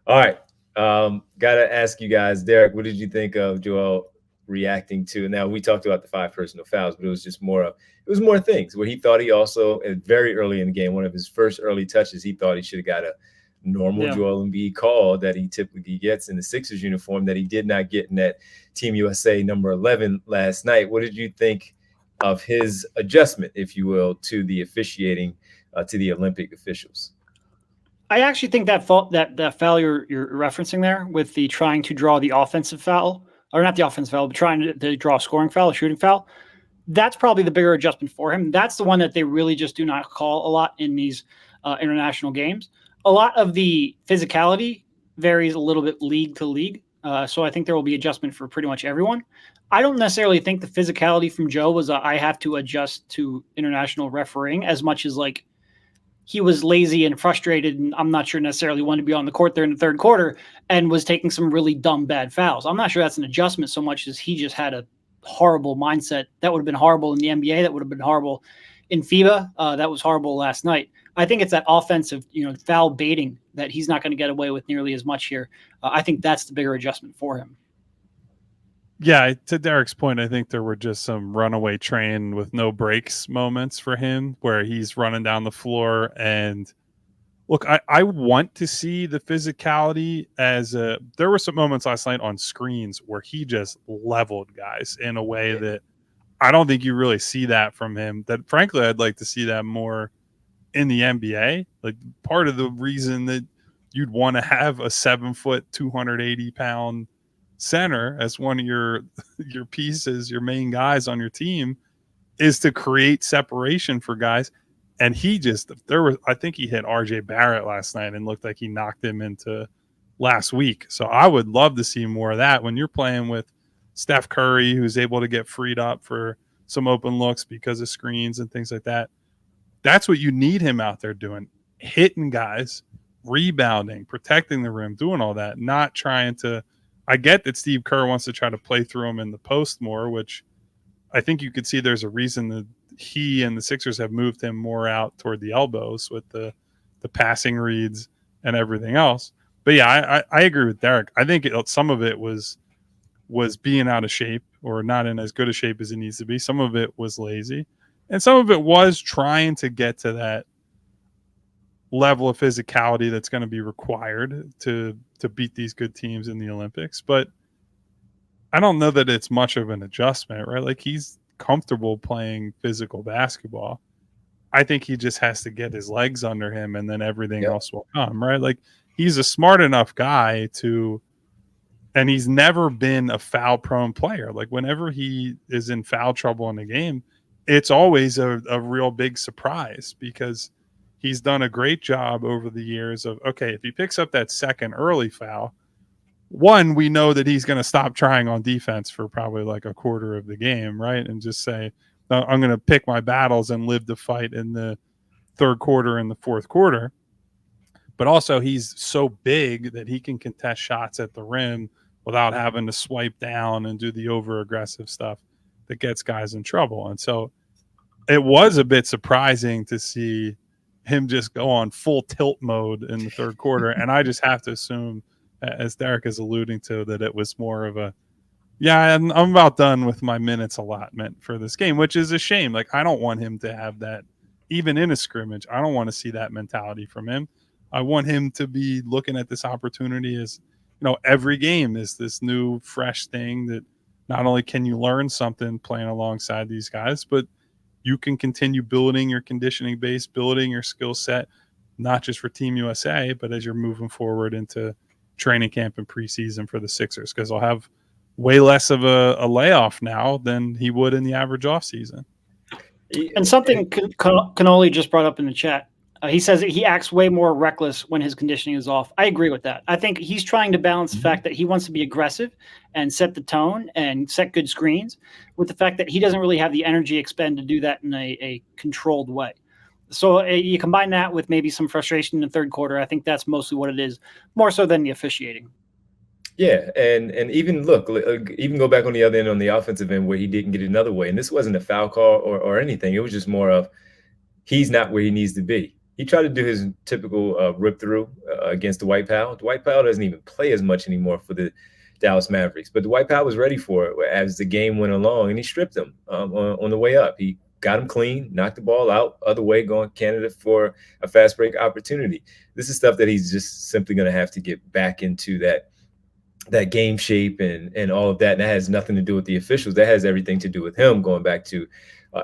All right. Gotta ask you guys, Derek, what did you think of Joel reacting to? Now we talked about the 5 personal fouls, but it was just more things where he thought he also very early in the game, one of his first early touches, he thought he should have got a normal Yeah. Joel Embiid call that he typically gets in the Sixers uniform that he did not get in that Team USA number 11 last night. What did you think of his adjustment, if you will, to the officiating, to the Olympic officials? I actually think that foul you're referencing there with the trying to draw the offensive foul, or not the offensive foul, but trying to draw a scoring foul, a shooting foul, that's probably the bigger adjustment for him. That's the one that they really just do not call a lot in these international games. A lot of the physicality varies a little bit league to league. So I think there will be adjustment for pretty much everyone. I don't necessarily think the physicality from Joe was I have to adjust to international refereeing as much as like he was lazy and frustrated, and I'm not sure necessarily wanted to be on the court there in the third quarter and was taking some really dumb, bad fouls. I'm not sure that's an adjustment so much as he just had a horrible mindset. That would have been horrible in the NBA. That would have been horrible in FIBA. That was horrible last night. I think it's that offensive, foul baiting that he's not going to get away with nearly as much here. I think that's the bigger adjustment for him. Yeah, to Derek's point, I think there were just some runaway train with no brakes moments for him where he's running down the floor. And look, I want to see the physicality there were some moments last night on screens where he just leveled guys in a way that I don't think you really see that from him. That frankly, I'd like to see that more in the NBA. Like part of the reason that you'd want to have a 7-foot, 280-pound center as one of your pieces, your main guys on your team, is to create separation for guys. And I think he hit RJ Barrett last night and looked like he knocked him into last week. So I would love to see more of that when you're playing with Steph Curry, who's able to get freed up for some open looks because of screens and things like that. That's what you need him out there doing, hitting guys, rebounding, protecting the rim, doing all that, not trying to. I get that Steve Kerr wants to try to play through him in the post more, which I think you could see there's a reason that he and the Sixers have moved him more out toward the elbows with the passing reads and everything else. But yeah, I agree with Derek. I think some of it was being out of shape or not in as good a shape as it needs to be. Some of it was lazy. And some of it was trying to get to that level of physicality that's going to be required to beat these good teams in the Olympics. But I don't know that it's much of an adjustment, right? Like he's comfortable playing physical basketball. I think he just has to get his legs under him and then everything else will come, right? Like he's a smart enough guy and he's never been a foul prone player. Like whenever he is in foul trouble in the game, it's always a real big surprise because he's done a great job over the years of, okay, if he picks up that second early foul, one, we know that he's going to stop trying on defense for probably like a quarter of the game, right? And just say, I'm going to pick my battles and live the fight in the third quarter and the fourth quarter. But also he's so big that he can contest shots at the rim without having to swipe down and do the over aggressive stuff that gets guys in trouble. And so it was a bit surprising to see him just go on full tilt mode in the third quarter. And I just have to assume, as Derek is alluding to, that it was more of I'm about done with my minutes allotment for this game, which is a shame. Like, I don't want him to have that even in a scrimmage. I don't want to see that mentality from him. I want him to be looking at this opportunity as, every game is this new, fresh thing that not only can you learn something playing alongside these guys, but you can continue building your conditioning base, building your skill set, not just for Team USA, but as you're moving forward into training camp and preseason for the Sixers, because they'll have way less of a layoff now than he would in the average offseason. And something Canoli just brought up in the chat. He says that he acts way more reckless when his conditioning is off. I agree with that. I think he's trying to balance the fact that he wants to be aggressive and set the tone and set good screens with the fact that he doesn't really have the energy expend to do that in a controlled way. So you combine that with maybe some frustration in the third quarter. I think that's mostly what it is, more so than the officiating. Yeah, and even even go back on the other end on the offensive end where he didn't get another way. And this wasn't a foul call or anything. It was just more of he's not where he needs to be. he tried to do his typical rip through against Dwight Powell. Dwight Powell doesn't even play as much anymore for the Dallas Mavericks, but Dwight Powell was ready for it as the game went along, and he stripped him on the way up. He got him clean, knocked the ball out, other way, going candidate for a fast break opportunity. This is stuff that he's just simply going to have to get back into that game shape and all of that. And that has nothing to do with the officials. That has everything to do with him going back to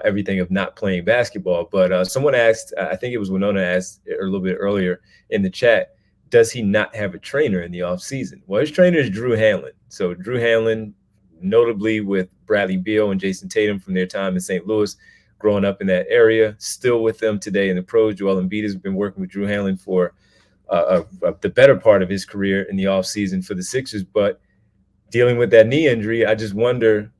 everything of not playing basketball. But someone asked, I think it was Winona asked a little bit earlier in the chat, does he not have a trainer in the offseason? Well, his trainer is Drew Hanlon. So Drew Hanlon, notably with Bradley Beal and Jason Tatum from their time in St. Louis, growing up in that area, still with them today in the pros. Joel Embiid has been working with Drew Hanlon for the better part of his career in the offseason for the Sixers. But dealing with that knee injury, I just wonder,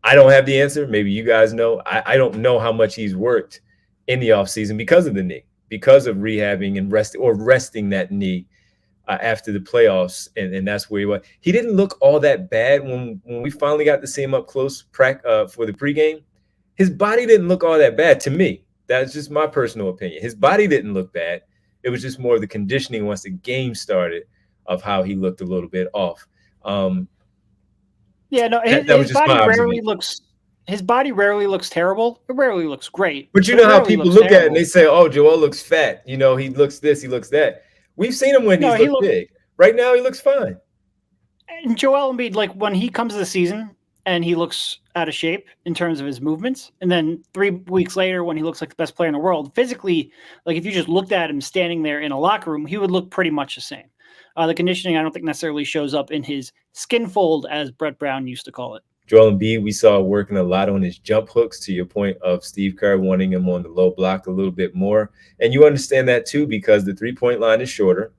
I don't have the answer. Maybe you guys know. I don't know how much he's worked in the offseason because of the knee, because of rehabbing and resting that knee after the playoffs. And that's where he was. He didn't look all that bad when we finally got to see him up close for the pregame. His body didn't look all that bad to me. That's just my personal opinion. His body didn't look bad. It was just more of the conditioning once the game started of how he looked a little bit off. Yeah, no, his body rarely looks terrible. It rarely looks great. But you know how people look at it and they say, oh, Joel looks fat. You know, he looks this, he looks that. We've seen him when he's looked big. Right now, he looks fine. And Joel Embiid, like when he comes to the season and he looks out of shape in terms of his movements, and then 3 weeks later when he looks like the best player in the world, physically, like if you just looked at him standing there in a locker room, he would look pretty much the same. The conditioning, I don't think necessarily shows up in his skin fold, as Brett Brown used to call it. Joel Embiid, we saw working a lot on his jump hooks, to your point of Steve Kerr wanting him on the low block a little bit more. And you understand that too, because the three-point line is shorter.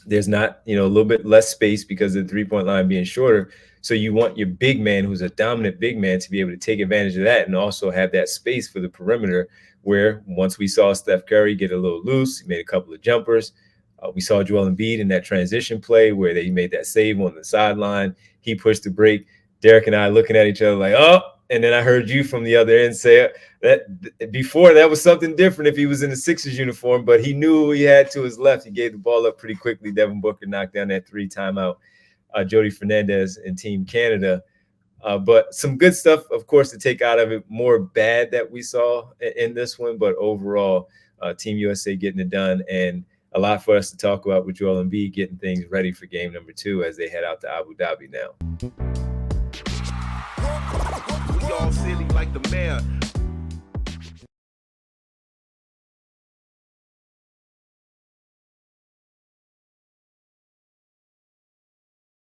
There's not, a little bit less space because of the three-point line being shorter. So you want your big man, who's a dominant big man, to be able to take advantage of that and also have that space for the perimeter, where once we saw Steph Curry get a little loose, he made a couple of jumpers. We saw Joel Embiid in that transition play where they made that save on the sideline. He pushed the break. Derek and I looking at each other like, oh, and then I heard you from the other end say that before that was something different if he was in the Sixers uniform, but he knew who he had to his left. He gave the ball up pretty quickly. Devin Booker knocked down that 3 timeout. Jody Fernandez and Team Canada. But some good stuff, of course, to take out of it. More bad that we saw in this one, but overall, Team USA getting it done, and a lot for us to talk about with Joel Embiid getting things ready for game number 2 as they head out to Abu Dhabi now. We all silly like the mayor.